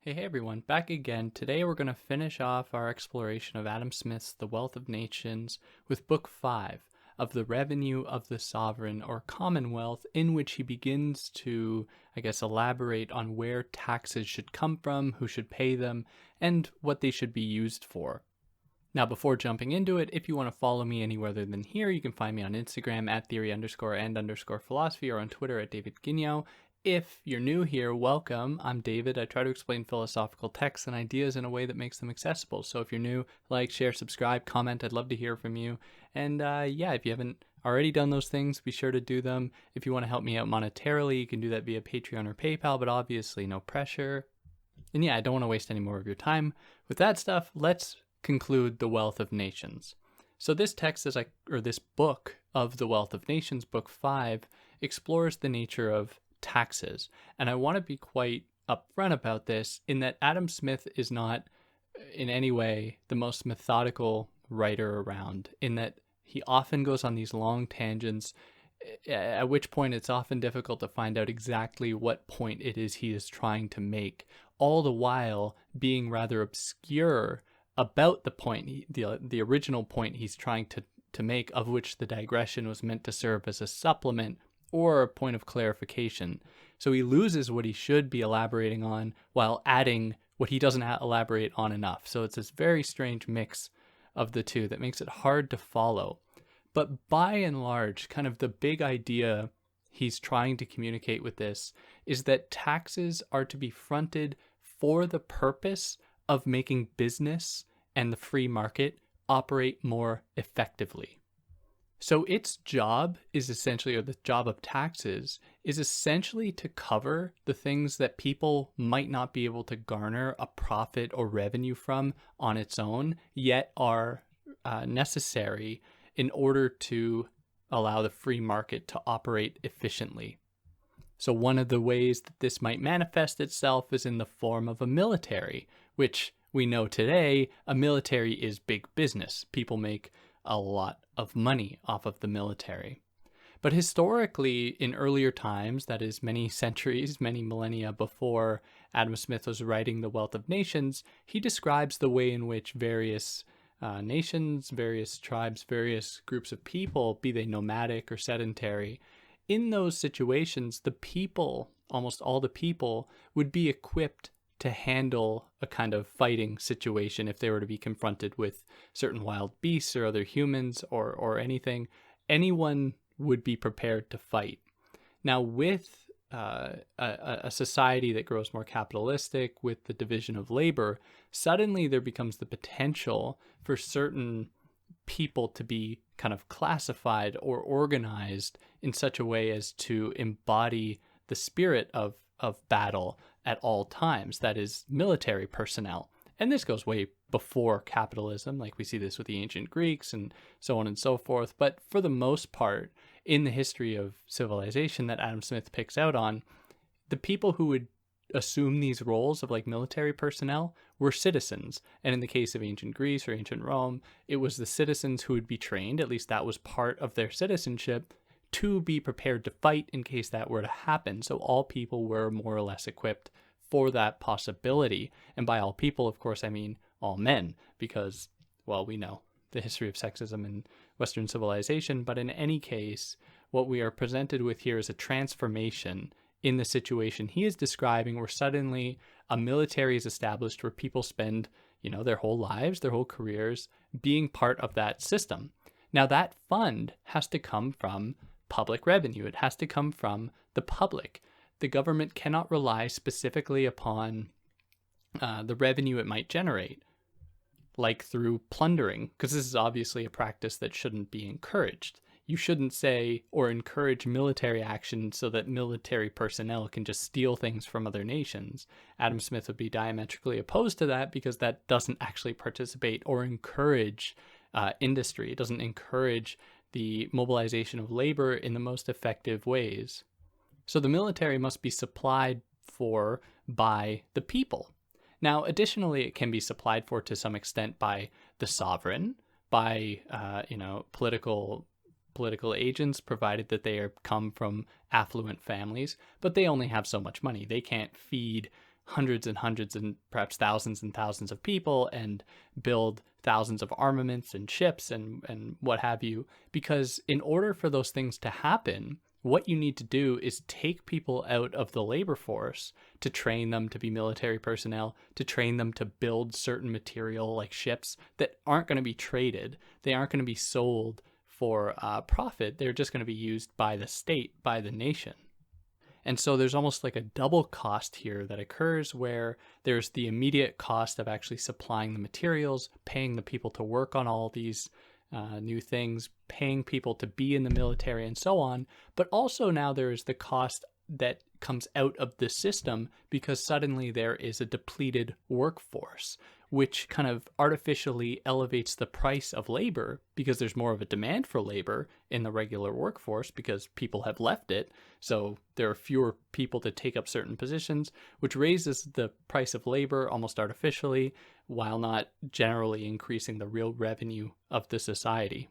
Hey everyone, back again. Today we're going to finish off our exploration of Adam Smith's The Wealth of Nations with Book 5 of the Revenue of the Sovereign or Commonwealth, in which he begins to, elaborate on where taxes should come from, who should pay them, and what they should be used for. Now, before jumping into it, if you want to follow me anywhere other than here, you can find me on Instagram at theory_and_philosophy or on Twitter at David Guigno. If you're new here, welcome. I'm David. I try to explain philosophical texts and ideas in a way that makes them accessible. So if you're new, like, share, subscribe, comment. I'd love to hear from you. And if you haven't already done those things, be sure to do them. If you want to help me out monetarily, you can do that via Patreon or PayPal, but obviously no pressure. And I don't want to waste any more of your time. With that stuff, let's conclude The Wealth of Nations. So this text this book of The Wealth of Nations, Book 5, explores the nature of taxes. And I want to be quite upfront about this in that Adam Smith is not in any way the most methodical writer around, in that he often goes on these long tangents, at which point it's often difficult to find out exactly what point it is he is trying to make, all the while being rather obscure about the point, the original point he's trying to make, of which the digression was meant to serve as a supplement or a point of clarification. So he loses what he should be elaborating on while adding what he doesn't elaborate on enough. So it's this very strange mix of the two that makes it hard to follow. But by and large, kind of the big idea he's trying to communicate with this is that taxes are to be fronted for the purpose of making business and the free market operate more effectively. So its job is essentially, or the job of taxes, is essentially to cover the things that people might not be able to garner a profit or revenue from on its own, yet are necessary in order to allow the free market to operate efficiently. So one of the ways that this might manifest itself is in the form of a military, which we know today a military is big business. People make a lot of money off of the military. But historically, in earlier times, that is many centuries, many millennia before Adam Smith was writing The Wealth of Nations, he describes the way in which various nations, various tribes, various groups of people, be they nomadic or sedentary, in those situations, the people, almost all the people, would be equipped to handle a kind of fighting situation if they were to be confronted with certain wild beasts or other humans or anything. Anyone would be prepared to fight. Now, with a society that grows more capitalistic, with the division of labor, suddenly there becomes the potential for certain people to be kind of classified or organized in such a way as to embody the spirit of battle at all times, that is, military personnel. And this goes way before capitalism, like we see this with the ancient Greeks and so on and so forth. But for the most part, in the history of civilization that Adam Smith picks out on, the people who would assume these roles of like military personnel were citizens. And in the case of ancient Greece or ancient Rome, it was the citizens who would be trained, at least that was part of their citizenship, to be prepared to fight in case that were to happen. So all people were more or less equipped for that possibility. And by all people, of course, I mean all men, because, well, we know the history of sexism in Western civilization. But in any case, what we are presented with here is a transformation in the situation he is describing, where suddenly a military is established where people spend, their whole lives, their whole careers being part of that system. Now, that fund has to come from public revenue. It has to come from the public. The government cannot rely specifically upon the revenue it might generate, like through plundering, because this is obviously a practice that shouldn't be encouraged. You shouldn't say or encourage military action so that military personnel can just steal things from other nations. Adam Smith would be diametrically opposed to that because that doesn't actually participate or encourage industry. It doesn't encourage the mobilization of labor in the most effective ways. So the military must be supplied for by the people. Now, additionally, it can be supplied for to some extent by the sovereign, by political agents, provided that they come from affluent families, but they only have so much money. They can't feed hundreds and hundreds and perhaps thousands and thousands of people and build thousands of armaments and ships and what have you. Because in order for those things to happen, what you need to do is take people out of the labor force to train them to be military personnel, to train them to build certain material like ships that aren't going to be traded. They aren't going to be sold for profit. They're just going to be used by the state, by the nation. And so there's almost like a double cost here that occurs, where there's the immediate cost of actually supplying the materials, paying the people to work on all these new things, paying people to be in the military and so on. But also now there's the cost that comes out of the system because suddenly there is a depleted workforce, which kind of artificially elevates the price of labor because there's more of a demand for labor in the regular workforce because people have left it. So there are fewer people to take up certain positions, which raises the price of labor almost artificially while not generally increasing the real revenue of the society.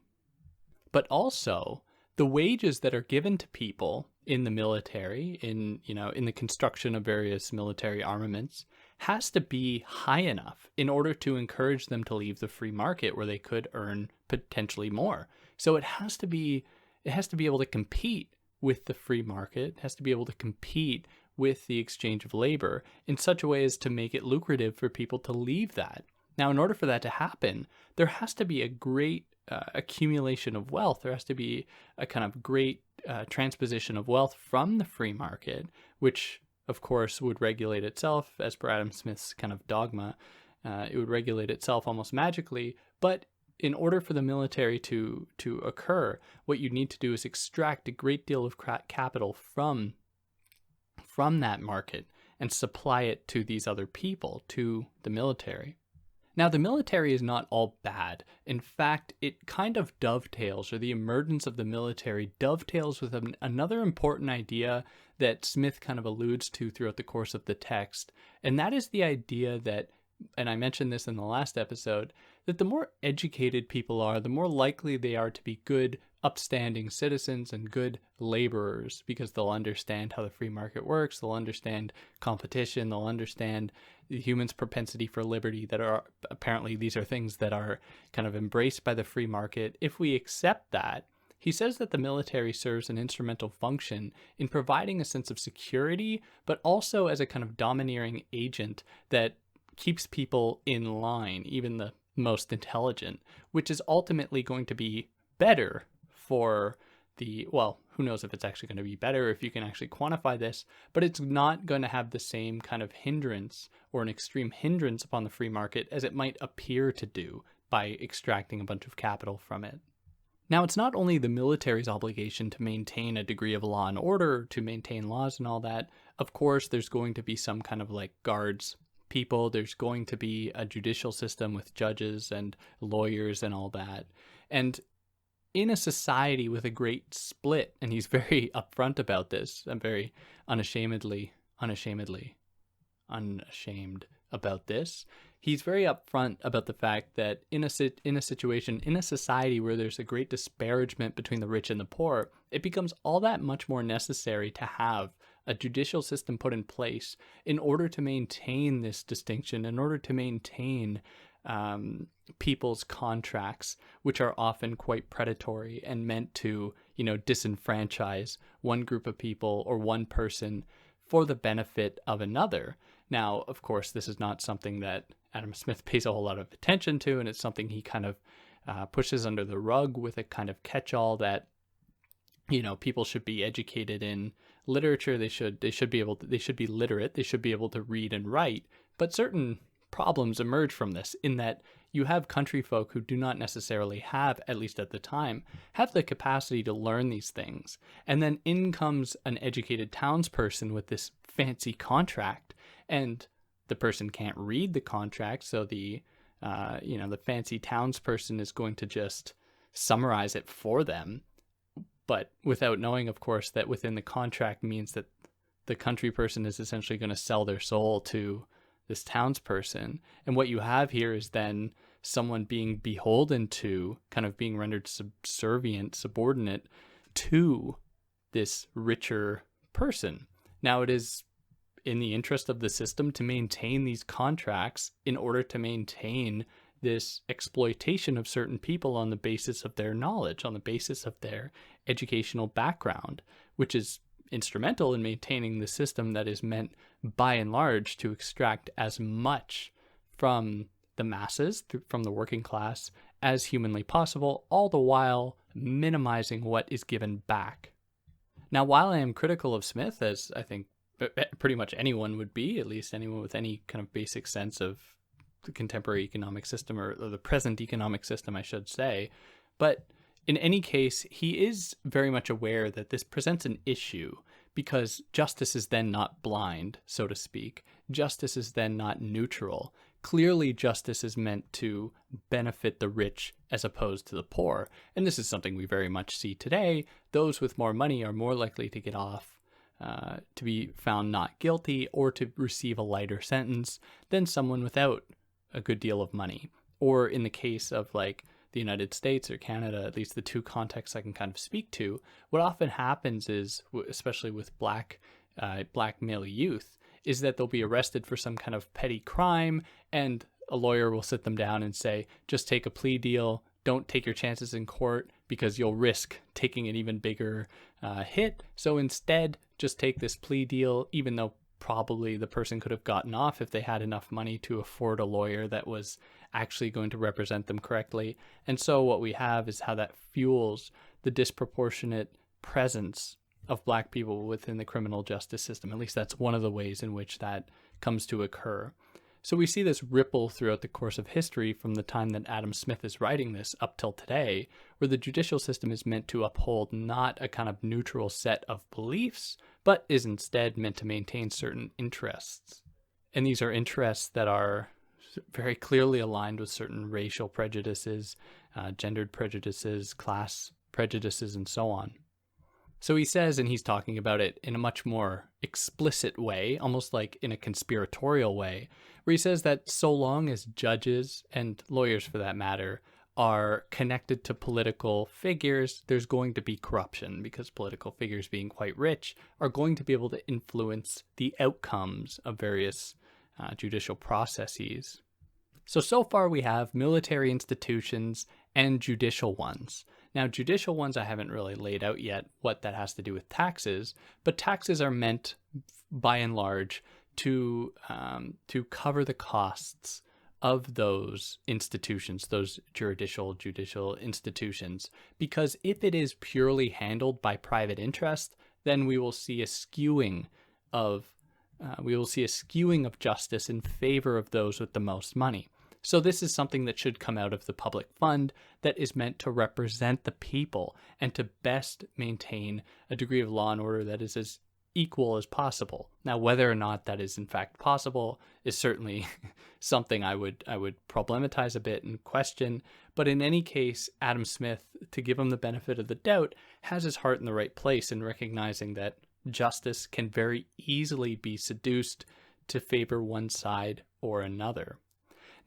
But also, the wages that are given to people in the military, in the construction of various military armaments, has to be high enough in order to encourage them to leave the free market where they could earn potentially more. So it has to be able to compete with the free market, it has to be able to compete with the exchange of labor in such a way as to make it lucrative for people to leave that. Now, in order for that to happen, there has to be a great accumulation of wealth. There has to be a kind of great transposition of wealth from the free market, which of course would regulate itself as per Adam Smith's kind of dogma. It would regulate itself almost magically. But in order for the military to occur, what you need to do is extract a great deal of capital from that market and supply it to these other people, to the military. Now, the military is not all bad. In fact, it kind of dovetails, or the emergence of the military dovetails with another important idea that Smith kind of alludes to throughout the course of the text. And that is the idea that, and I mentioned this in the last episode, that the more educated people are, the more likely they are to be good, upstanding citizens and good laborers, because they'll understand how the free market works, they'll understand competition, they'll understand the human's propensity for liberty, that are apparently these are things that are kind of embraced by the free market. If we accept that, he says that the military serves an instrumental function in providing a sense of security, but also as a kind of domineering agent that keeps people in line, even the most intelligent, which is ultimately going to be better for who knows if it's actually going to be better, if you can actually quantify this, but it's not going to have the same kind of hindrance or an extreme hindrance upon the free market as it might appear to do by extracting a bunch of capital from it. Now, it's not only the military's obligation to maintain a degree of law and order, to maintain laws and all that. Of course, there's going to be some kind of like guards people. There's going to be a judicial system with judges and lawyers and all that. And in a society with a great split, and he's very upfront about this, I'm very unashamed about this. He's very upfront about the fact that in a society where there's a great disparagement between the rich and the poor, it becomes all that much more necessary to have a judicial system put in place in order to maintain this distinction, in order to maintain people's contracts, which are often quite predatory and meant to, disenfranchise one group of people or one person for the benefit of another. Now, of course, this is not something that Adam Smith pays a whole lot of attention to, and it's something he kind of pushes under the rug with a kind of catch-all that, people should be educated in literature. They should be literate. They should be able to read and write. But certain problems emerge from this, in that you have country folk who do not necessarily have, at least at the time, have the capacity to learn these things. And then in comes an educated townsperson with this fancy contract, and the person can't read the contract, so the fancy townsperson is going to just summarize it for them, but without knowing, of course, that within the contract means that the country person is essentially going to sell their soul to this townsperson. And what you have here is then someone being beholden to, kind of being rendered subordinate to this richer person. Now, it is in the interest of the system to maintain these contracts in order to maintain this exploitation of certain people on the basis of their knowledge, on the basis of their educational background, which is instrumental in maintaining the system that is meant by and large to extract as much from the masses, from the working class, as humanly possible, all the while minimizing what is given back. Now, while I am critical of Smith, as I think pretty much anyone would be, at least anyone with any kind of basic sense of the contemporary economic system, or the present economic system, I should say, but in any case, he is very much aware that this presents an issue because justice is then not blind, so to speak. Justice is then not neutral. Clearly, justice is meant to benefit the rich as opposed to the poor. And this is something we very much see today. Those with more money are more likely to get off, to be found not guilty, or to receive a lighter sentence than someone without a good deal of money. Or in the case of like the United States or Canada, at least the two contexts I can kind of speak to, what often happens is, especially with black male youth, is that they'll be arrested for some kind of petty crime, and a lawyer will sit them down and say, just take a plea deal, don't take your chances in court because you'll risk taking an even bigger hit. So instead, just take this plea deal, even though probably the person could have gotten off if they had enough money to afford a lawyer that was actually going to represent them correctly. And so what we have is how that fuels the disproportionate presence of black people within the criminal justice system. At least that's one of the ways in which that comes to occur. So we see this ripple throughout the course of history from the time that Adam Smith is writing this up till today, where the judicial system is meant to uphold not a kind of neutral set of beliefs, but is instead meant to maintain certain interests. And these are interests that are very clearly aligned with certain racial prejudices, gendered prejudices, class prejudices, and so on. So he says, and he's talking about it in a much more explicit way, almost like in a conspiratorial way, where he says that so long as judges, and lawyers for that matter, are connected to political figures, there's going to be corruption, because political figures, being quite rich, are going to be able to influence the outcomes of various judicial processes. So far we have military institutions and judicial ones. Now, judicial ones I haven't really laid out yet what that has to do with taxes, but taxes are meant, by and large, to cover the costs of those institutions, those judicial institutions, because if it is purely handled by private interest, then we will see a skewing of justice in favor of those with the most money. So this is something that should come out of the public fund that is meant to represent the people and to best maintain a degree of law and order that is as equal as possible. Now, whether or not that is in fact possible is certainly something I would problematize a bit and question. But in any case, Adam Smith, to give him the benefit of the doubt, has his heart in the right place in recognizing that justice can very easily be seduced to favor one side or another.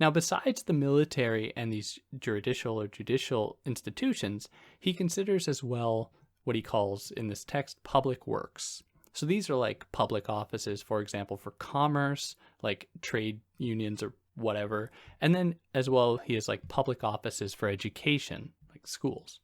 Now, besides the military and these judicial institutions, he considers as well what he calls in this text public works. So these are like public offices, for example, for commerce, like trade unions or whatever. And then as well, he has like public offices for education, like schools.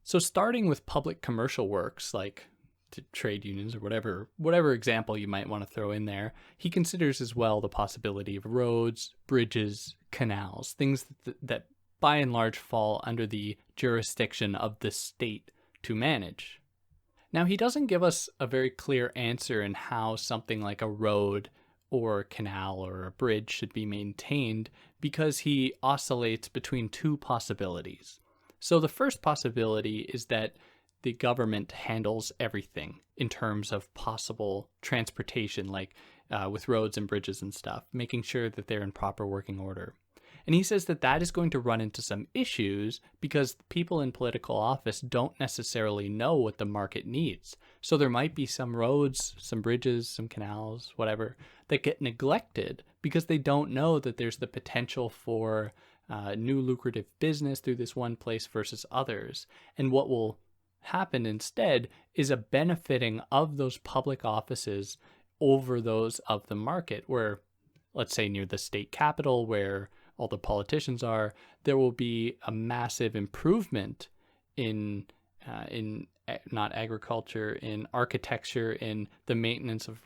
So starting with public commercial works, like to trade unions or whatever example you might want to throw in there, he considers as well the possibility of roads, bridges, canals, things that by and large fall under the jurisdiction of the state to manage. Now, he doesn't give us a very clear answer in how something like a road or a canal or a bridge should be maintained, because he oscillates between two possibilities. So the first possibility is that the government handles everything in terms of possible transportation, like with roads and bridges and stuff, making sure that they're in proper working order. And he says that that is going to run into some issues because people in political office don't necessarily know what the market needs. So there might be some roads, some bridges, some canals, whatever, that get neglected because they don't know that there's the potential for new lucrative business through this one place versus others. And what will happen instead is a benefiting of those public offices over those of the market, where, let's say, near the state capital where all the politicians are, there will be a massive improvement in not agriculture, in architecture, in the maintenance of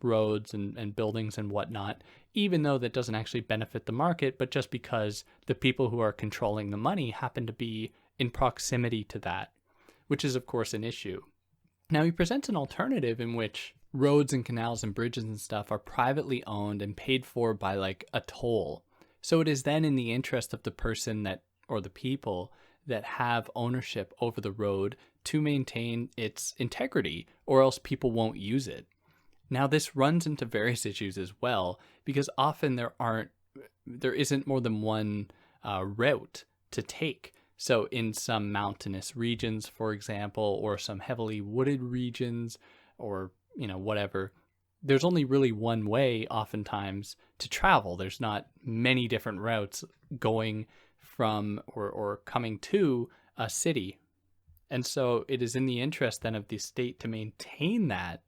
roads and buildings and whatnot, even though that doesn't actually benefit the market, but just because the people who are controlling the money happen to be in proximity to that, which is, of course, an issue. Now, he presents an alternative in which roads and canals and bridges and stuff are privately owned and paid for by like a toll. So it is then in the interest of the person that, or the people that have ownership over the road, to maintain its integrity, or else people won't use it. Now, this runs into various issues as well, because often there isn't more than one route to take. So in some mountainous regions, for example, or some heavily wooded regions, or, whatever, there's only really one way oftentimes to travel. There's not many different routes going from or coming to a city. And so it is in the interest then of the state to maintain that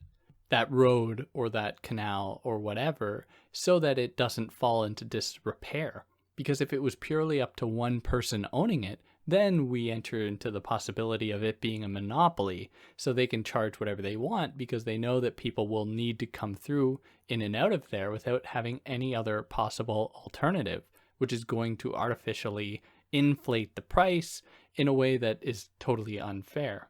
road or that canal or whatever, so that it doesn't fall into disrepair. Because if it was purely up to one person owning it, then we enter into the possibility of it being a monopoly. So they can charge whatever they want because they know that people will need to come through in and out of there without having any other possible alternative, which is going to artificially inflate the price in a way that is totally unfair.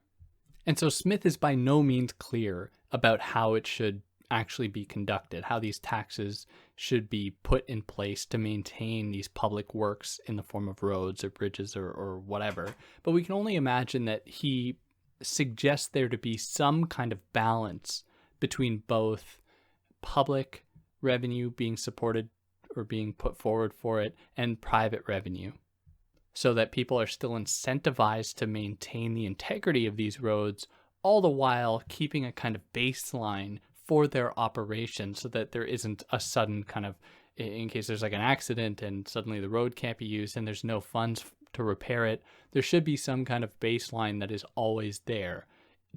And so Smith is by no means clear about how it should actually be conducted, how these taxes should be put in place to maintain these public works in the form of roads or bridges or whatever. But we can only imagine that he suggests there to be some kind of balance between both public revenue being supported or being put forward for it and private revenue, so that people are still incentivized to maintain the integrity of these roads, all the while keeping a kind of baseline for their operation, so that there isn't a sudden kind of, in case there's like an accident and suddenly the road can't be used and there's no funds to repair it, there should be some kind of baseline that is always there,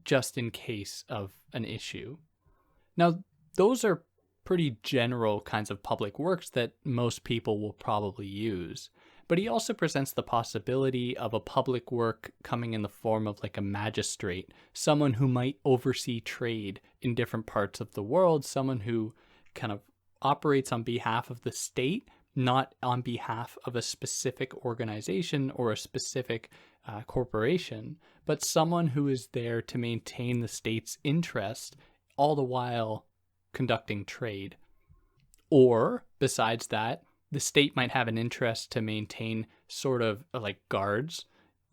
just in case of an issue. Now, those are pretty general kinds of public works that most people will probably use. But he also presents the possibility of a public work coming in the form of like a magistrate, someone who might oversee trade in different parts of the world, someone who kind of operates on behalf of the state, not on behalf of a specific organization or a specific corporation, but someone who is there to maintain the state's interest, all the while conducting trade. Or, besides that, the state might have an interest to maintain sort of like guards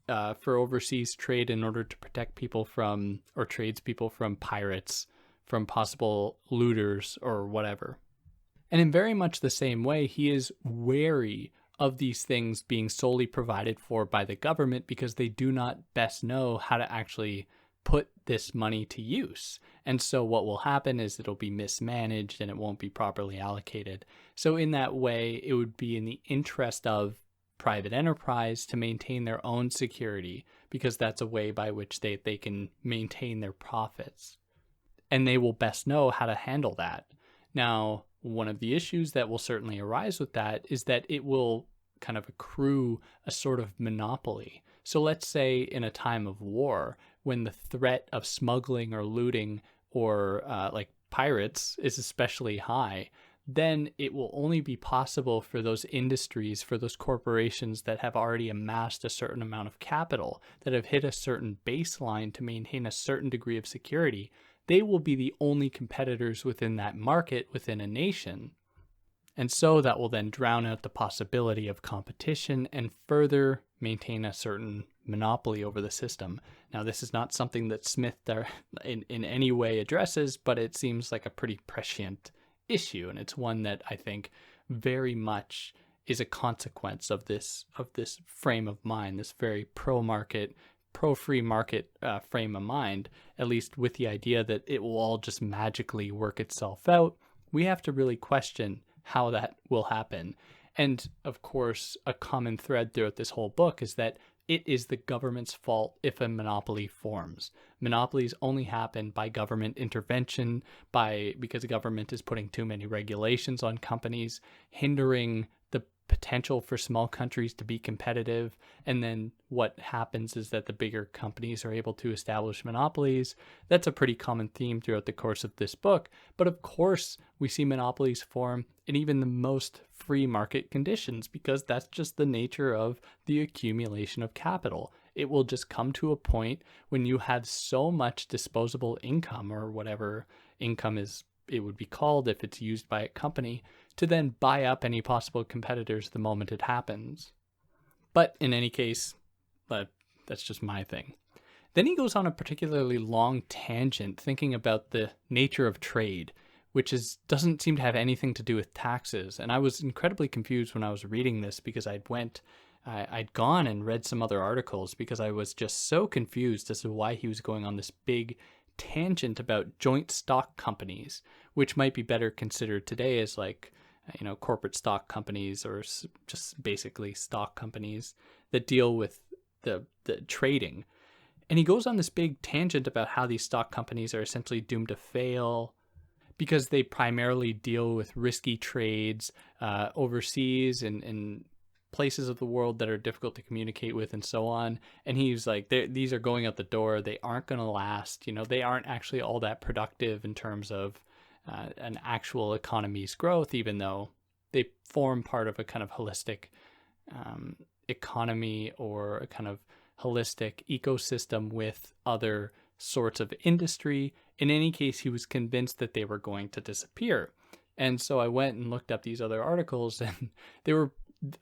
for overseas trade in order to protect people from, or tradespeople from, pirates, from possible looters or whatever. And in very much the same way, he is wary of these things being solely provided for by the government because they do not best know how to actually put this money to use. And so what will happen is it'll be mismanaged and it won't be properly allocated. So in that way, it would be in the interest of private enterprise to maintain their own security, because that's a way by which they can maintain their profits. And they will best know how to handle that. Now, one of the issues that will certainly arise with that is that it will kind of accrue a sort of monopoly. So let's say in a time of war, when the threat of smuggling or looting or like pirates is especially high, then it will only be possible for those industries, for those corporations that have already amassed a certain amount of capital, that have hit a certain baseline to maintain a certain degree of security. They will be the only competitors within that market within a nation. And so that will then drown out the possibility of competition and further maintain a certain monopoly over the system. Now, this is not something that Smith in any way addresses, but it seems like a pretty prescient issue, and it's one that I think very much is a consequence of this frame of mind, this very pro-market, pro-free market frame of mind, at least with the idea that it will all just magically work itself out. We have to really question how that will happen. And of course, a common thread throughout this whole book is that it is the government's fault if a monopoly forms. Monopolies only happen by government intervention, because the government is putting too many regulations on companies, hindering the potential for small countries to be competitive. And then what happens is that the bigger companies are able to establish monopolies. That's a pretty common theme throughout the course of this book. But of course, we see monopolies form in even the most free market conditions, because that's just the nature of the accumulation of capital. It will just come to a point when you have so much disposable income, or whatever income it would be called if it's used by a company, to then buy up any possible competitors the moment it happens. But in any case, that's just my thing. Then he goes on a particularly long tangent thinking about the nature of trade, which doesn't seem to have anything to do with taxes. And I was incredibly confused when I was reading this, because I'd gone and read some other articles, because I was just so confused as to why he was going on this big tangent about joint stock companies, which might be better considered today as corporate stock companies, or just basically stock companies that deal with the trading. And he goes on this big tangent about how these stock companies are essentially doomed to fail because they primarily deal with risky trades overseas and in places of the world that are difficult to communicate with, and so on. And he's like, these are going out the door. They aren't going to last. They aren't actually all that productive in terms of an actual economy's growth, even though they form part of a kind of holistic economy, or a kind of holistic ecosystem with other sorts of industry. In any case, he was convinced that they were going to disappear. And so I went and looked up these other articles, and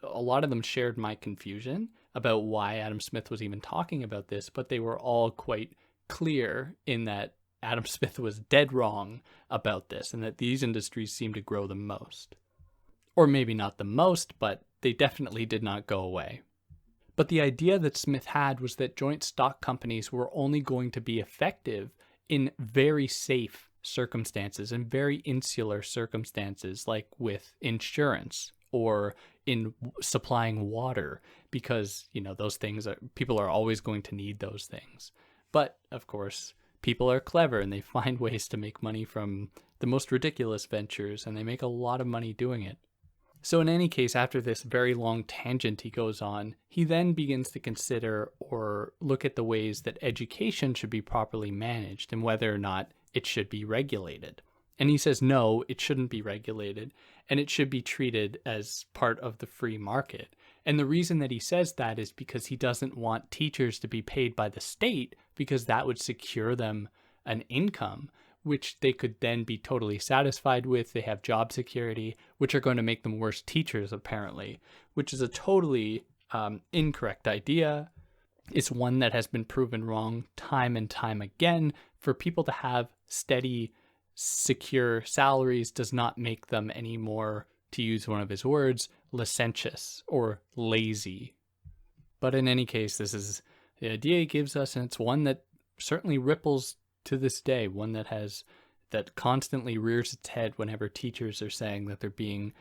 a lot of them shared my confusion about why Adam Smith was even talking about this, but they were all quite clear in that Adam Smith was dead wrong about this, and that these industries seem to grow the most. Or maybe not the most, but they definitely did not go away. But the idea that Smith had was that joint stock companies were only going to be effective in very safe circumstances and very insular circumstances, like with insurance or in supplying water, because, those things people are always going to need those things. But of course, people are clever and they find ways to make money from the most ridiculous ventures, and they make a lot of money doing it. So in any case, after this very long tangent he goes on, he then begins to consider or look at the ways that education should be properly managed and whether or not it should be regulated. And he says, no, it shouldn't be regulated, and it should be treated as part of the free market. And the reason that he says that is because he doesn't want teachers to be paid by the state, because that would secure them an income, which they could then be totally satisfied with. They have job security, which are going to make them worse teachers, apparently, which is a totally incorrect idea. It's one that has been proven wrong time and time again. For people to have steady, secure salaries does not make them any more, to use one of his words, licentious or lazy. But in any case, this is the idea he gives us, and it's one that certainly ripples to this day, one that constantly rears its head whenever teachers are saying that they're being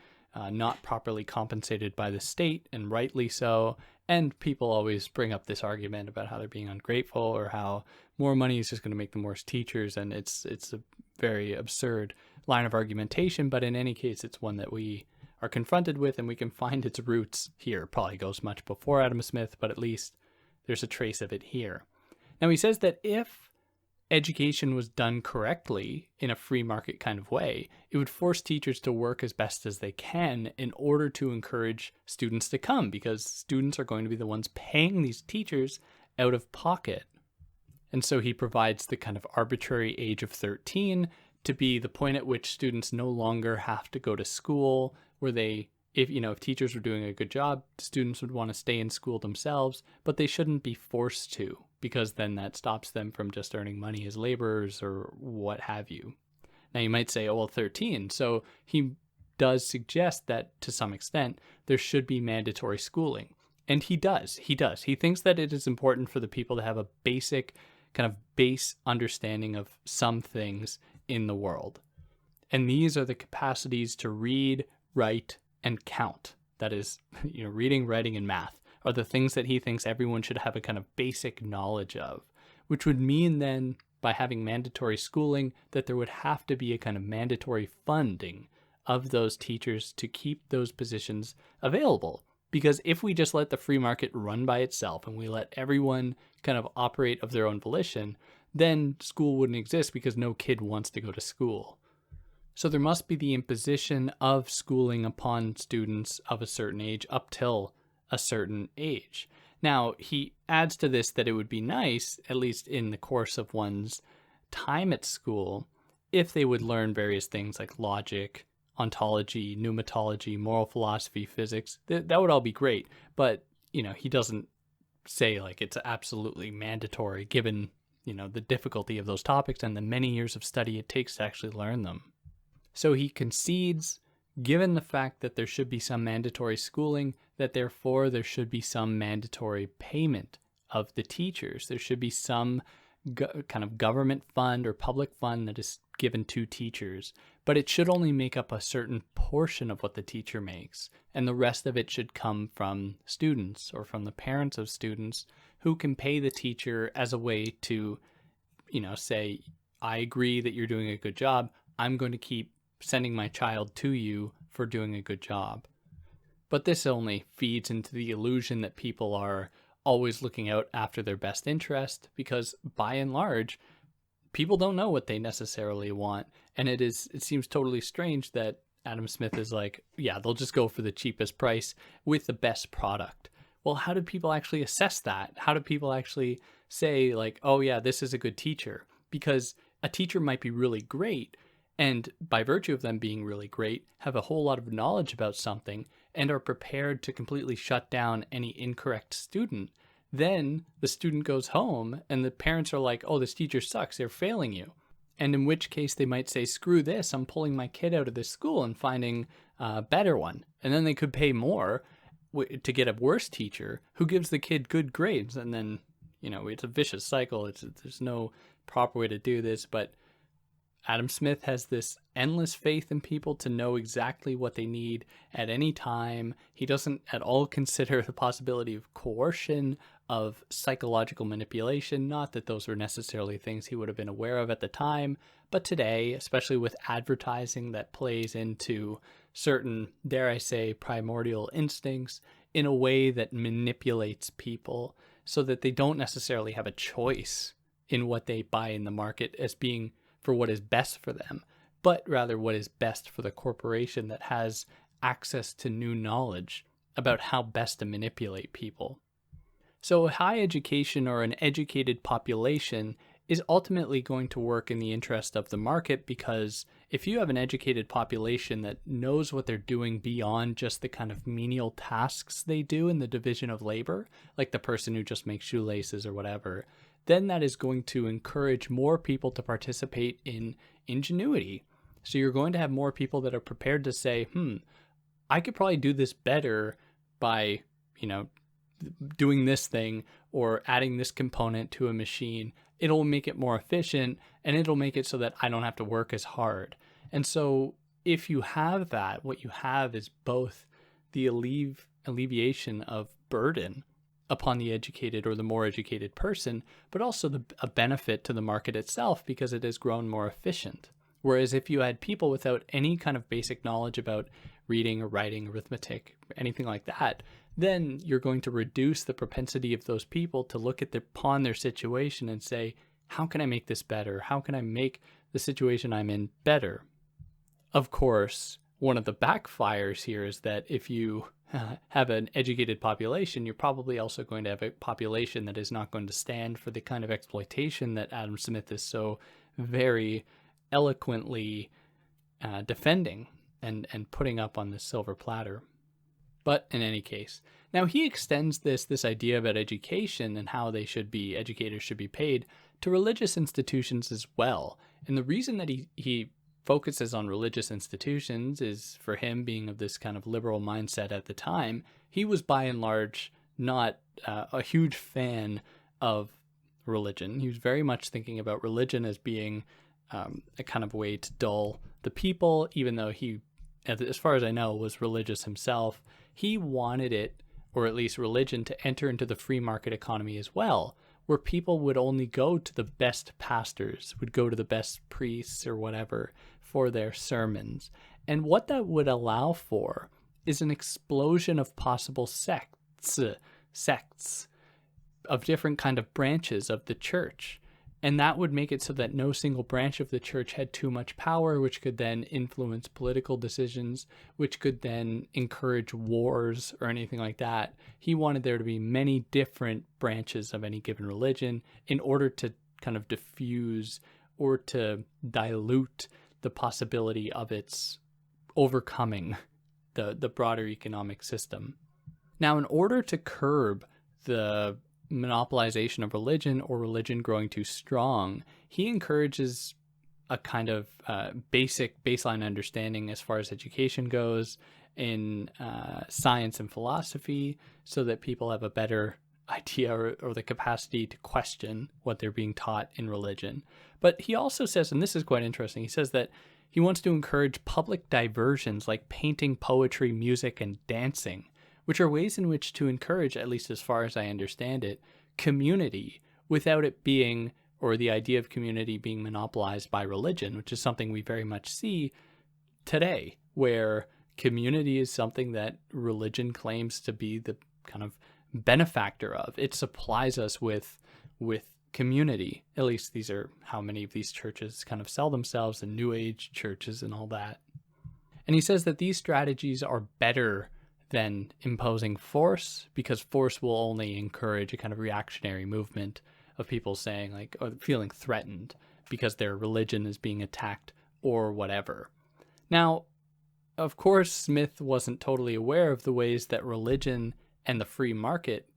not properly compensated by the state, and rightly so. And people always bring up this argument about how they're being ungrateful, or how more money is just going to make them worse teachers, and it's a very absurd line of argumentation. But in any case, it's one that we are confronted with, and we can find its roots here. It probably goes much before Adam Smith, but at least there's a trace of it here. Now, he says that if education was done correctly in a free market kind of way, it would force teachers to work as best as they can in order to encourage students to come, because students are going to be the ones paying these teachers out of pocket. And so he provides the kind of arbitrary age of 13 to be the point at which students no longer have to go to school, where if teachers were doing a good job, students would want to stay in school themselves, but they shouldn't be forced to, because then that stops them from just earning money as laborers or what have you. Now you might say, oh, well, 13. So he does suggest that to some extent there should be mandatory schooling. And he does. He thinks that it is important for the people to have a basic kind of base understanding of some things in the world. And these are the capacities to read, write, and count. That is, reading, writing, and math are the things that he thinks everyone should have a kind of basic knowledge of, which would mean then, by having mandatory schooling, that there would have to be a kind of mandatory funding of those teachers to keep those positions available. Because if we just let the free market run by itself and we let everyone kind of operate of their own volition, then school wouldn't exist because no kid wants to go to school. So there must be the imposition of schooling upon students of a certain age up till a certain age. Now, he adds to this that it would be nice, at least in the course of one's time at school, if they would learn various things like logic, ontology, pneumatology, moral philosophy, physics. That would all be great. But, he doesn't say like it's absolutely mandatory given, the difficulty of those topics and the many years of study it takes to actually learn them. So he concedes, given the fact that there should be some mandatory schooling, that therefore there should be some mandatory payment of the teachers. There should be some kind of government fund or public fund that is given to teachers, but it should only make up a certain portion of what the teacher makes, and the rest of it should come from students or from the parents of students who can pay the teacher as a way to, say, I agree that you're doing a good job. I'm going to keep sending my child to you for doing a good job. But this only feeds into the illusion that people are always looking out after their best interest, because by and large, people don't know what they necessarily want. And it seems totally strange that Adam Smith is like, yeah, they'll just go for the cheapest price with the best product. Well, how do people actually assess that? How do people actually say like, oh yeah, this is a good teacher? Because a teacher might be really great, and by virtue of them being really great, have a whole lot of knowledge about something and are prepared to completely shut down any incorrect student. Then the student goes home and the parents are like, oh, this teacher sucks, they're failing you. And in which case they might say, screw this, I'm pulling my kid out of this school and finding a better one. And then they could pay more to get a worse teacher who gives the kid good grades. And then, it's a vicious cycle. There's no proper way to do this, but Adam Smith has this endless faith in people to know exactly what they need at any time. He doesn't at all consider the possibility of coercion, of psychological manipulation. Not that those were necessarily things he would have been aware of at the time, but today, especially with advertising that plays into certain, dare I say, primordial instincts in a way that manipulates people so that they don't necessarily have a choice in what they buy in the market as being for what is best for them, but rather what is best for the corporation that has access to new knowledge about how best to manipulate people. So a high education or an educated population is ultimately going to work in the interest of the market, because if you have an educated population that knows what they're doing beyond just the kind of menial tasks they do in the division of labor, like the person who just makes shoelaces or whatever, then that is going to encourage more people to participate in ingenuity. So you're going to have more people that are prepared to say, I could probably do this better by, doing this thing or adding this component to a machine. It'll make it more efficient and it'll make it so that I don't have to work as hard. And so if you have that, what you have is both the alleviation of burden upon the educated or the more educated person, but also a benefit to the market itself because it has grown more efficient. Whereas if you had people without any kind of basic knowledge about reading or writing, arithmetic, anything like that, then you're going to reduce the propensity of those people to look upon their situation and say, how can I make this better? How can I make the situation I'm in better? Of course, one of the backfires here is that if you have an educated population, you're probably also going to have a population that is not going to stand for the kind of exploitation that Adam Smith is so very eloquently defending and putting up on this silver platter. But in any case, now he extends this idea about education and how educators should be paid to religious institutions as well. And the reason that he focuses on religious institutions is, for him being of this kind of liberal mindset at the time, he was by and large not a huge fan of religion. He was very much thinking about religion as being a kind of way to dull the people, even though he, as far as I know, was religious himself. He wanted it or at least religion, to enter into the free market economy as well, where people would only go to the best pastors, would go to the best priests or whatever for their sermons. And what that would allow for is an explosion of possible sects of different kind of branches of the church. And that would make it so that no single branch of the church had too much power, which could then influence political decisions, which could then encourage wars or anything like that. He wanted there to be many different branches of any given religion in order to kind of diffuse or to dilute the possibility of its overcoming the broader economic system. Now, in order to curb the monopolization of religion or religion growing too strong, he encourages a kind of basic baseline understanding as far as education goes in science and philosophy, so that people have a better idea or the capacity to question what they're being taught in religion. But he also says, and this is quite interesting, he says that he wants to encourage public diversions like painting, poetry, music, and dancing, which are ways in which to encourage, at least as far as I understand it, community without it being, or the idea of community being monopolized by religion, which is something we very much see today, where community is something that religion claims to be the kind of benefactor of. It supplies us with community. At least these are how many of these churches kind of sell themselves, and New Age churches and all that. And he says that these strategies are better than imposing force, because force will only encourage a kind of reactionary movement of people saying, like, or feeling threatened because their religion is being attacked or whatever. Now, of course, Smith wasn't totally aware of the ways that religion and the free market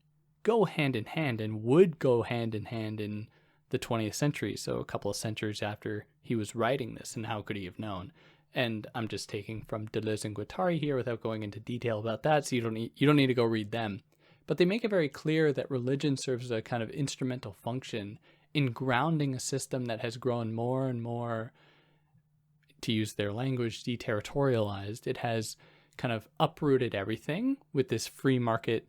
go hand in hand, and would go hand in hand in the 20th century, so a couple of centuries after he was writing this, and how could he have known? And I'm just taking from Deleuze and Guattari here without going into detail about that, so you don't need to go read them. But they make it very clear that religion serves a kind of instrumental function in grounding a system that has grown more and more, to use their language, deterritorialized. It has kind of uprooted everything with this free market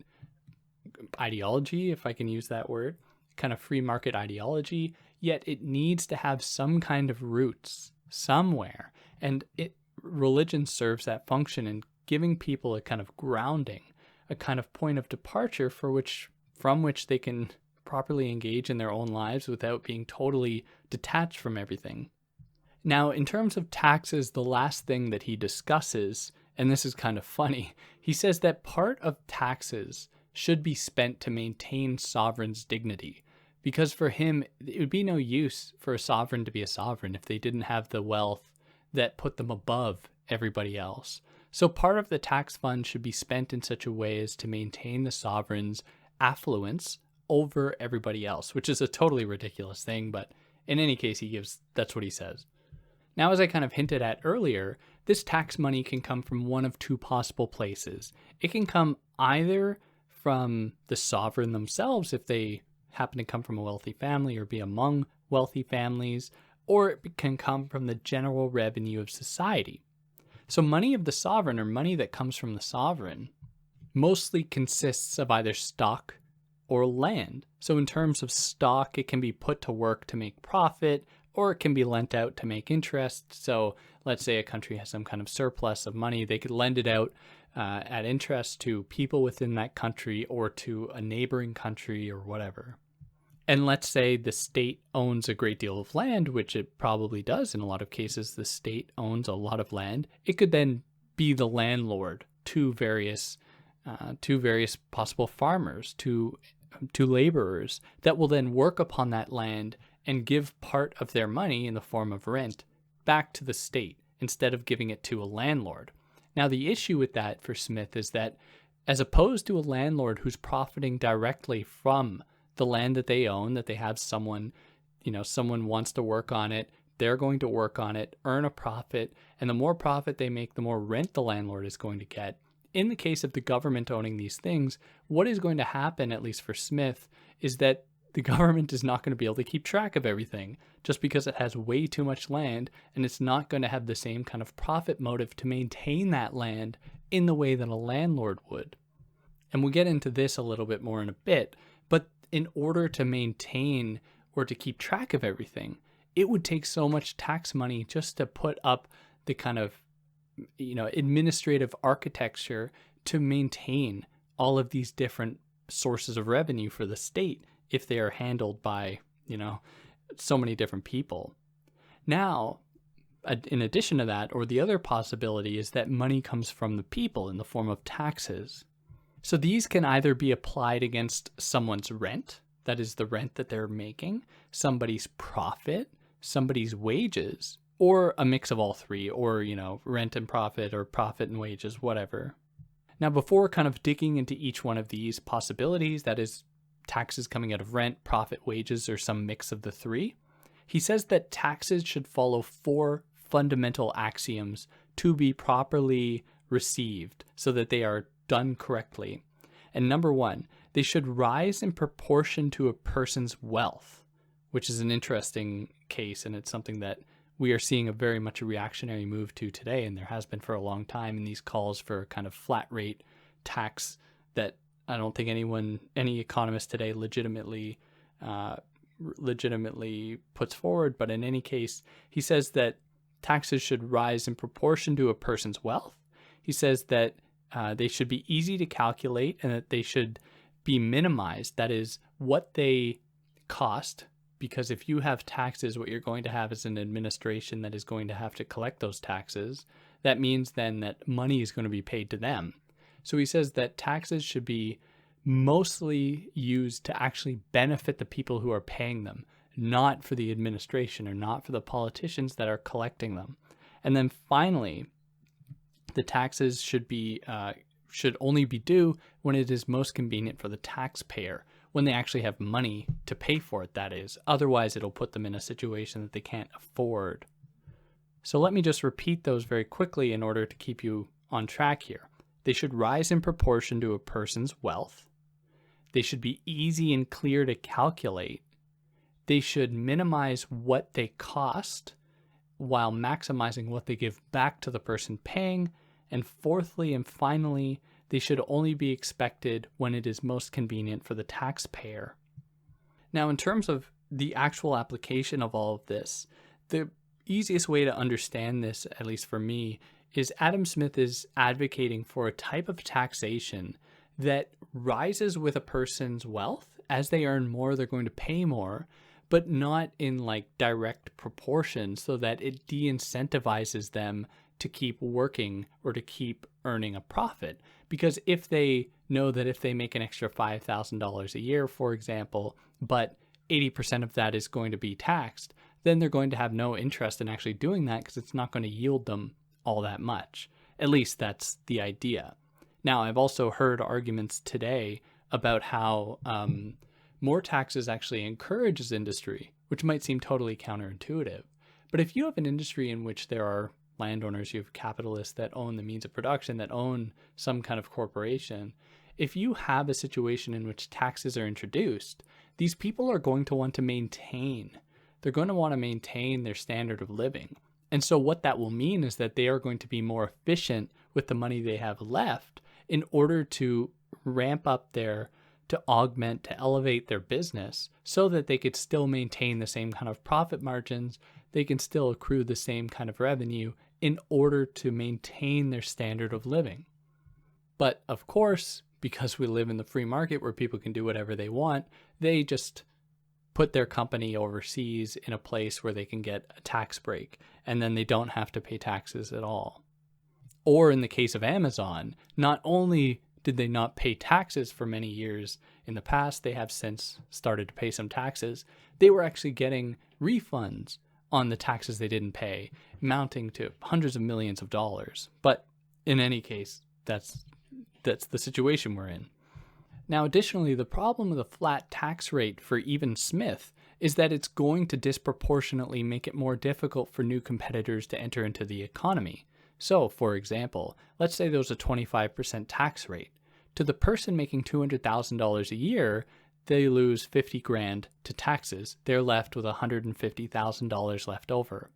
ideology, if I can use that word, kind of free market ideology, yet it needs to have some kind of roots somewhere. And religion serves that function in giving people a kind of grounding, a kind of point of departure from which they can properly engage in their own lives without being totally detached from everything. Now, in terms of taxes, the last thing that he discusses, and this is kind of funny, he says that part of taxes should be spent to maintain sovereign's dignity, because for him, it would be no use for a sovereign to be a sovereign if they didn't have the wealth that put them above everybody else. So part of the tax fund should be spent in such a way as to maintain the sovereign's affluence over everybody else, which is a totally ridiculous thing, but in any case, that's what he says. Now, as I kind of hinted at earlier, this tax money can come from one of two possible places. It can come either from the sovereign themselves, if they happen to come from a wealthy family or be among wealthy families, or it can come from the general revenue of society. So money of the sovereign, or money that comes from the sovereign, mostly consists of either stock or land. So in terms of stock, it can be put to work to make profit, or it can be lent out to make interest. So let's say a country has some kind of surplus of money, they could lend it out at interest to people within that country or to a neighboring country or whatever. And let's say the state owns a great deal of land, which it probably does in a lot of cases. The state owns a lot of land. It could then be the landlord to various possible farmers, to laborers that will then work upon that land and give part of their money in the form of rent back to the state instead of giving it to a landlord. Now, the issue with that for Smith is that as opposed to a landlord who's profiting directly from the land that they own, that they have someone wants to work on it, they're going to work on it, earn a profit, and the more profit they make, the more rent the landlord is going to get. In the case of the government owning these things, what is going to happen, at least for Smith, is that the government is not going to be able to keep track of everything just because it has way too much land, and it's not going to have the same kind of profit motive to maintain that land in the way that a landlord would. And we'll get into this a little bit more in a bit, but in order to maintain or to keep track of everything, it would take so much tax money just to put up the kind of, administrative architecture to maintain all of these different sources of revenue for the state if they are handled by, so many different people. Now, in addition to that, or the other possibility is that money comes from the people in the form of taxes. So these can either be applied against someone's rent, that is the rent that they're making, somebody's profit, somebody's wages, or a mix of all three, or, rent and profit or profit and wages, whatever. Now, before kind of digging into each one of these possibilities, that is taxes coming out of rent, profit, wages, or some mix of the three, he says that taxes should follow 4 fundamental axioms to be properly received so that they are done correctly. And number 1, they should rise in proportion to a person's wealth, which is an interesting case, and it's something that we are seeing a very much a reactionary move to today, and there has been for a long time in these calls for kind of flat rate tax that I don't think any economist today legitimately puts forward. But in any case, he says that taxes should rise in proportion to a person's wealth. He says that they should be easy to calculate and that they should be minimized. That is what they cost, because if you have taxes, what you're going to have is an administration that is going to have to collect those taxes. That means then that money is going to be paid to them. So he says that taxes should be mostly used to actually benefit the people who are paying them, not for the administration or not for the politicians that are collecting them. And then finally, the taxes should only be due when it is most convenient for the taxpayer, when they actually have money to pay for it, that is. Otherwise, it'll put them in a situation that they can't afford. So let me just repeat those very quickly in order to keep you on track here. They should rise in proportion to a person's wealth. They should be easy and clear to calculate. They should minimize what they cost while maximizing what they give back to the person paying. And fourthly and finally, they should only be expected when it is most convenient for the taxpayer. Now, in terms of the actual application of all of this, the easiest way to understand this, at least for me, is Adam Smith is advocating for a type of taxation that rises with a person's wealth. As they earn more, they're going to pay more, but not in like direct proportion, so that it de-incentivizes them to keep working or to keep earning a profit. Because if they know that if they make an extra $5,000 a year, for example, but 80% of that is going to be taxed, then they're going to have no interest in actually doing that because it's not going to yield them all that much. At least that's the idea. Now, I've also heard arguments today about how more taxes actually encourages industry, which might seem totally counterintuitive. But if you have an industry in which there are landowners, you have capitalists that own the means of production, that own some kind of corporation, if you have a situation in which taxes are introduced, these people are going to want to maintain. They're going to want to maintain their standard of living. And so what that will mean is that they are going to be more efficient with the money they have left in order to ramp up to augment, to elevate their business so that they could still maintain the same kind of profit margins. They can still accrue the same kind of revenue in order to maintain their standard of living. But of course, because we live in the free market where people can do whatever they want, they just put their company overseas in a place where they can get a tax break, and then they don't have to pay taxes at all. Or in the case of Amazon, not only did they not pay taxes for many years in the past, they have since started to pay some taxes, they were actually getting refunds on the taxes they didn't pay, amounting to hundreds of millions of dollars. But in any case, that's the situation we're in. Now, additionally, the problem with a flat tax rate for even Smith is that it's going to disproportionately make it more difficult for new competitors to enter into the economy. So, for example, let's say there's a 25% tax rate. To the person making $200,000 a year, they lose $50,000 to taxes. They're left with $150,000 left over.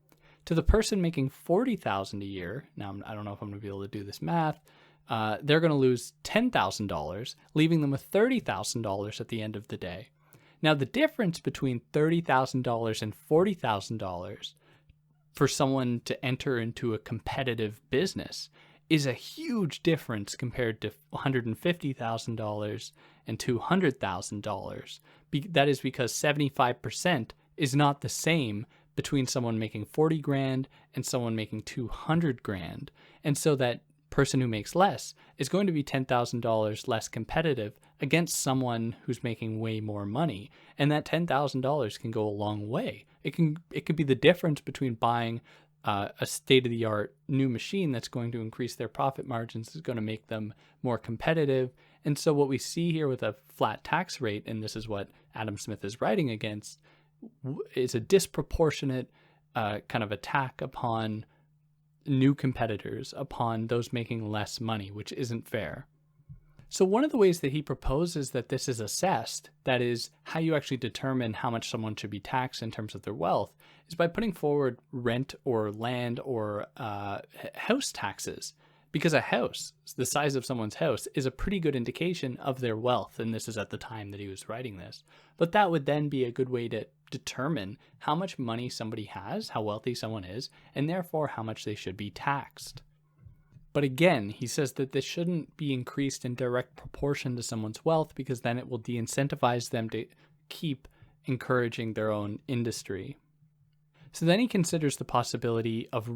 To the person making $40,000 a year, now I don't know if I'm going to be able to do this math, they're going to lose $10,000, leaving them with $30,000 at the end of the day. Now, the difference between $30,000 and $40,000 for someone to enter into a competitive business is a huge difference compared to $150,000 and $200,000. That is because 75% is not the same between someone making 40 grand and someone making 200 grand. And so that person who makes less is going to be $10,000 less competitive against someone who's making way more money. And that $10,000 can go a long way. It could be the difference between buying a state-of-the-art new machine that's going to increase their profit margins, is going to make them more competitive. And so what we see here with a flat tax rate, and this is what Adam Smith is writing against, is a disproportionate kind of attack upon new competitors, upon those making less money, which isn't fair. So one of the ways that he proposes that this is assessed, that is how you actually determine how much someone should be taxed in terms of their wealth, is by putting forward rent or land or house taxes. Because a house, the size of someone's house, is a pretty good indication of their wealth, and this is at the time that he was writing this. But that would then be a good way to determine how much money somebody has, how wealthy someone is, and therefore how much they should be taxed. But again, he says that this shouldn't be increased in direct proportion to someone's wealth, because then it will de-incentivize them to keep encouraging their own industry. So then he considers the possibility of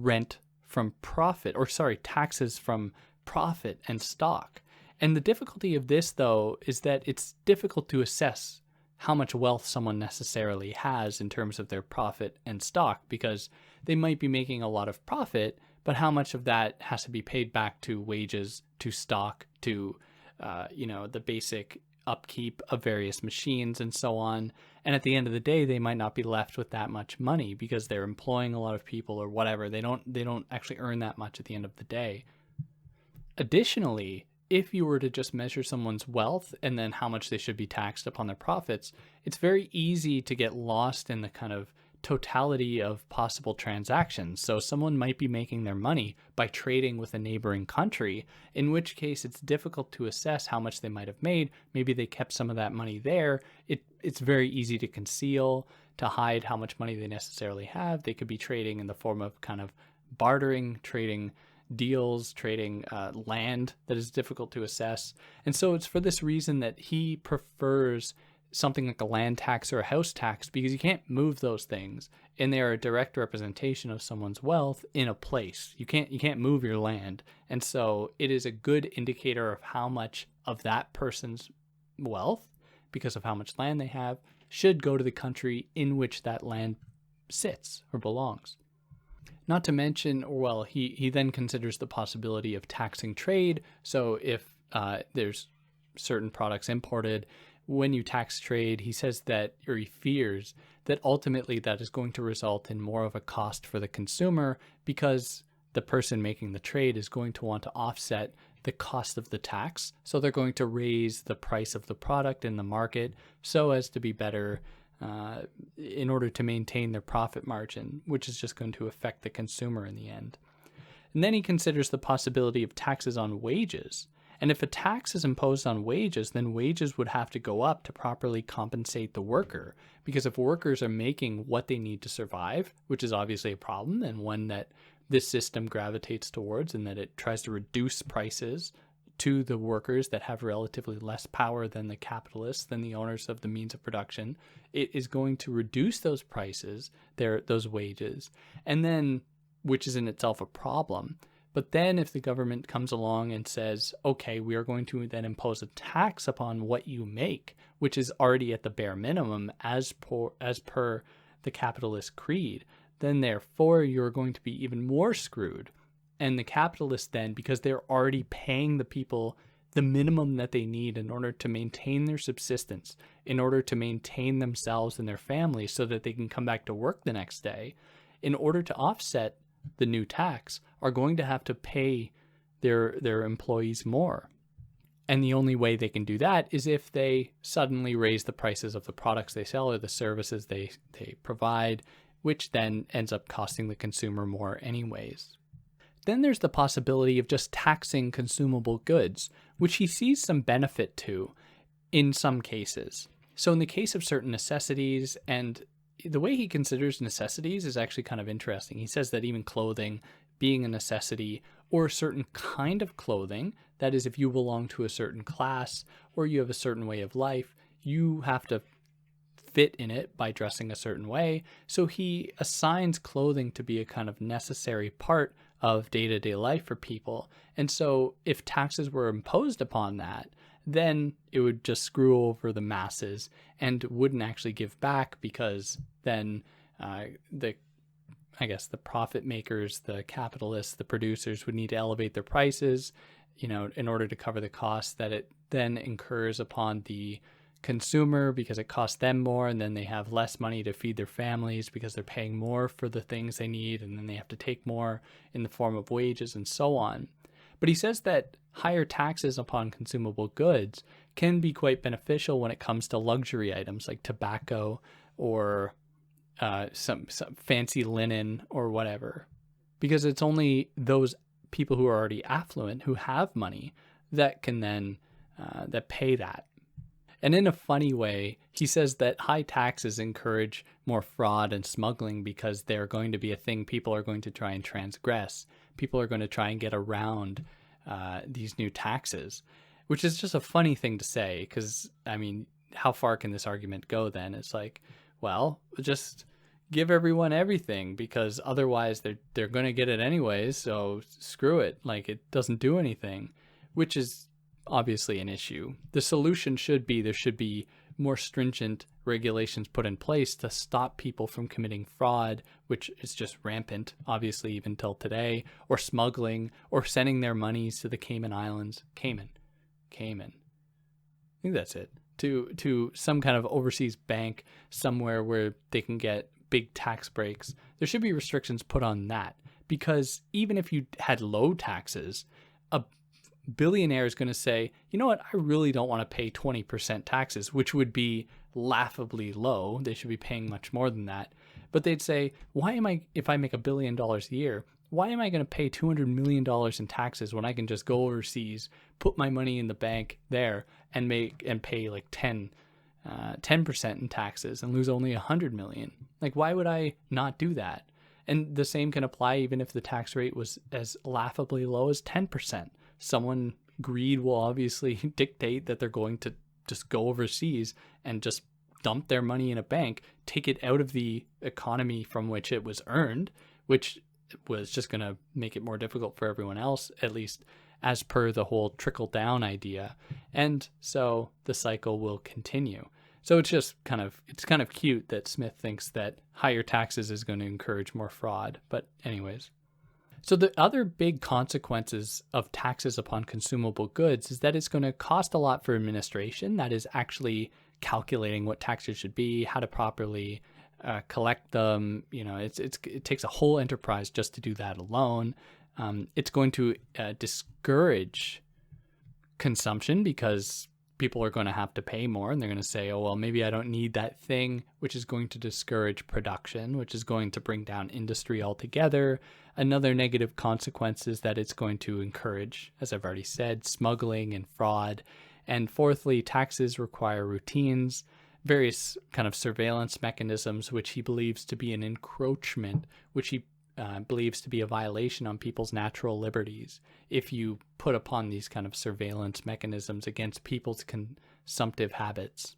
taxes from profit and stock. And the difficulty of this, though, is that it's difficult to assess how much wealth someone necessarily has in terms of their profit and stock, because they might be making a lot of profit, but how much of that has to be paid back to wages, to stock, to the basic upkeep of various machines and so on. And at the end of the day, they might not be left with that much money because they're employing a lot of people or whatever. They don't actually earn that much at the end of the day. Additionally, if you were to just measure someone's wealth and then how much they should be taxed upon their profits, it's very easy to get lost in the kind of totality of possible transactions. So someone might be making their money by trading with a neighboring country, in which case it's difficult to assess how much they might have made. Maybe they kept some of that money there. It's very easy to conceal, to hide how much money they necessarily have. They could be trading in the form of kind of bartering, trading deals, trading land that is difficult to assess. And so it's for this reason that he prefers something like a land tax or a house tax, because you can't move those things, and they are a direct representation of someone's wealth in a place. You can't move your land, and so it is a good indicator of how much of that person's wealth, because of how much land they have, should go to the country in which that land sits or belongs. Not to mention, he then considers the possibility of taxing trade. So if there's certain products imported, when you tax trade, he says that, or he fears that ultimately that is going to result in more of a cost for the consumer, because the person making the trade is going to want to offset the cost of the tax. So they're going to raise the price of the product in the market so as to be better in order to maintain their profit margin, which is just going to affect the consumer in the end. And then he considers the possibility of taxes on wages. And if a tax is imposed on wages, then wages would have to go up to properly compensate the worker. Because if workers are making what they need to survive, which is obviously a problem, and one that this system gravitates towards, and that it tries to reduce prices to the workers that have relatively less power than the capitalists, than the owners of the means of production, it is going to reduce those prices, those wages, and then, which is in itself a problem. But then if the government comes along and says, okay, we are going to then impose a tax upon what you make, which is already at the bare minimum as per the capitalist creed, then therefore you're going to be even more screwed. And the capitalists then, because they're already paying the people the minimum that they need in order to maintain their subsistence, in order to maintain themselves and their families so that they can come back to work the next day, in order to offset the new tax, are going to have to pay their employees more. And the only way they can do that is if they suddenly raise the prices of the products they sell or the services they provide, which then ends up costing the consumer more anyways. then there's the possibility of just taxing consumable goods, which he sees some benefit to in some cases. So in the case of certain necessities, and the way he considers necessities is actually kind of interesting. He says that even clothing being a necessity, or a certain kind of clothing, that is, if you belong to a certain class or you have a certain way of life, you have to fit in it by dressing a certain way. So he assigns clothing to be a kind of necessary part of day-to-day life for people. And so if taxes were imposed upon that, then it would just screw over the masses and wouldn't actually give back, because then the profit makers, the capitalists, the producers would need to elevate their prices, in order to cover the costs that it then incurs upon the consumer, because it costs them more, and then they have less money to feed their families because they're paying more for the things they need, and then they have to take more in the form of wages and so on. But he says that higher taxes upon consumable goods can be quite beneficial when it comes to luxury items like tobacco or some fancy linen or whatever, because it's only those people who are already affluent, who have money, that can then that pay that. And in a funny way, he says that high taxes encourage more fraud and smuggling, because they're going to be a thing people are going to try and transgress. People are going to try and get around these new taxes, which is just a funny thing to say, because, I mean, how far can this argument go then? It's like, well, just give everyone everything, because otherwise they're going to get it anyways, so screw it. Like, it doesn't do anything, which is obviously an issue. The solution should be there should be more stringent regulations put in place to stop people from committing fraud, which is just rampant, obviously, even till today, or smuggling, or sending their monies to the Cayman Islands. Cayman. I think that's it. To some kind of overseas bank somewhere where they can get big tax breaks. There should be restrictions put on that, because even if you had low taxes, a billionaire is going to say, you know what, I really don't want to pay 20% taxes, which would be laughably low. They should be paying much more than that. But they'd say, if I make $1 billion a year, why am I going to pay $200 million in taxes when I can just go overseas, put my money in the bank there, and pay like 10% in taxes and lose only $100 million? Like, why would I not do that? And the same can apply even if the tax rate was as laughably low as 10%. Greed will obviously dictate that they're going to just go overseas and just dump their money in a bank, take it out of the economy from which it was earned, which was just going to make it more difficult for everyone else, at least as per the whole trickle down idea. And so the cycle will continue. So it's just kind of cute that Smith thinks that higher taxes is going to encourage more fraud. But anyways. So the other big consequences of taxes upon consumable goods is that it's going to cost a lot for administration. That is actually calculating what taxes should be, how to properly collect them. It takes a whole enterprise just to do that alone. It's going to discourage consumption, because people are going to have to pay more, and they're going to say, oh, well, maybe I don't need that thing, which is going to discourage production, which is going to bring down industry altogether. Another negative consequence is that it's going to encourage, as I've already said, smuggling and fraud. And fourthly, taxes require routines, various kind of surveillance mechanisms, which he believes to be an encroachment, which he believes to be a violation on people's natural liberties if you put upon these kind of surveillance mechanisms against people's consumptive habits.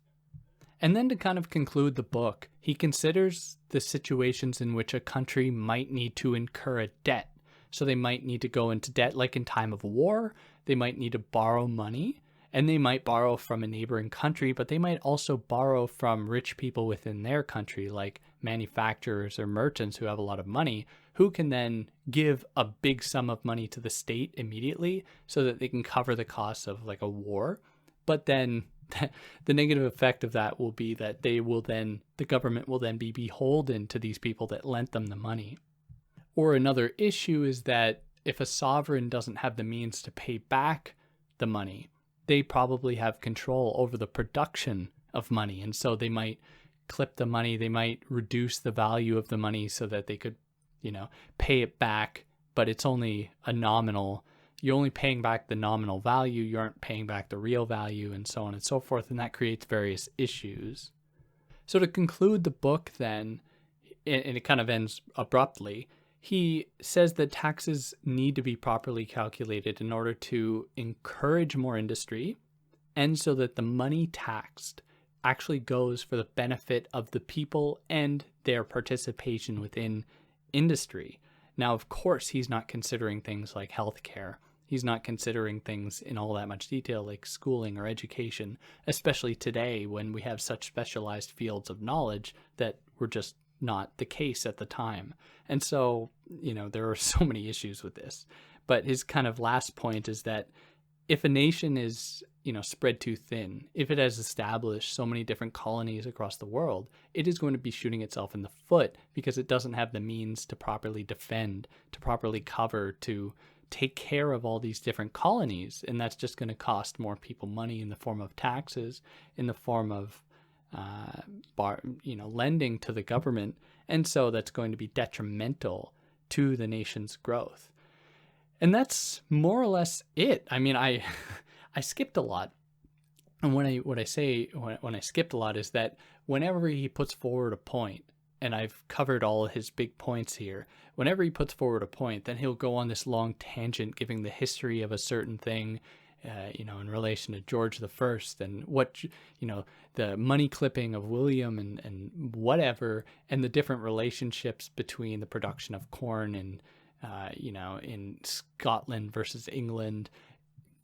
And then to kind of conclude the book, he considers the situations in which a country might need to incur a debt. So they might need to go into debt, like in time of war. They might need to borrow money, and they might borrow from a neighboring country, but they might also borrow from rich people within their country, like manufacturers or merchants who have a lot of money, who can then give a big sum of money to the state immediately so that they can cover the costs of like a war. But then the negative effect of that will be that the government will then be beholden to these people that lent them the money. Or another issue is that if a sovereign doesn't have the means to pay back the money, they probably have control over the production of money. And so they might clip the money, they might reduce the value of the money so that they could, pay it back but it's only a nominal. You're only paying back the nominal value. You aren't paying back the real value, and so on and so forth. And that creates various issues. So to conclude the book then, and it kind of ends abruptly, he says that taxes need to be properly calculated in order to encourage more industry, and so that the money taxed actually goes for the benefit of the people and their participation within industry. Now, of course, he's not considering things like healthcare. He's not considering things in all that much detail like schooling or education, especially today when we have such specialized fields of knowledge that were just not the case at the time. And so, there are so many issues with this. But his kind of last point is that if a nation is, spread too thin, if it has established so many different colonies across the world, it is going to be shooting itself in the foot because it doesn't have the means to properly defend, to properly cover, to take care of all these different colonies. And that's just going to cost more people money in the form of taxes, in the form of lending to the government. And so that's going to be detrimental to the nation's growth. And that's more or less it. I mean, I skipped a lot. And when I skipped a lot is that whenever he puts forward a point, and I've covered all of his big points here, whenever he puts forward a point, then he'll go on this long tangent giving the history of a certain thing, in relation to George I and what, the money clipping of William and whatever, and the different relationships between the production of corn and, in Scotland versus England.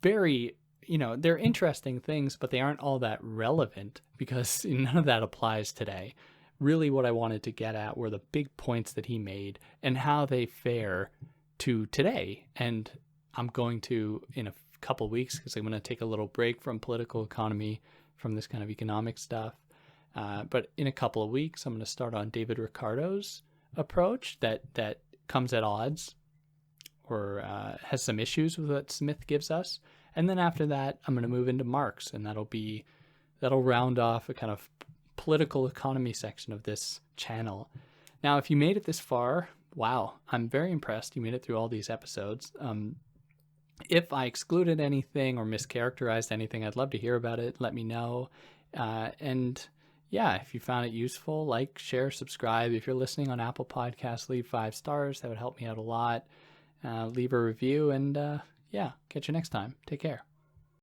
Very, they're interesting things, but they aren't all that relevant because none of that applies today. Really what I wanted to get at were the big points that he made and how they fare to today. And I'm going to, in a couple weeks, because I'm going to take a little break from political economy, from this kind of economic stuff. But in a couple of weeks, I'm going to start on David Ricardo's approach that comes at odds or has some issues with what Smith gives us. And then after that, I'm going to move into Marx, and that'll round off a kind of political economy section of this channel. Now, if you made it this far, wow, I'm very impressed. You made it through all these episodes. If I excluded anything or mischaracterized anything, I'd love to hear about it. Let me know. And yeah, if you found it useful, like, share, subscribe. If you're listening on Apple Podcasts, leave 5 stars. That would help me out a lot. Leave a review, and catch you next time. Take care.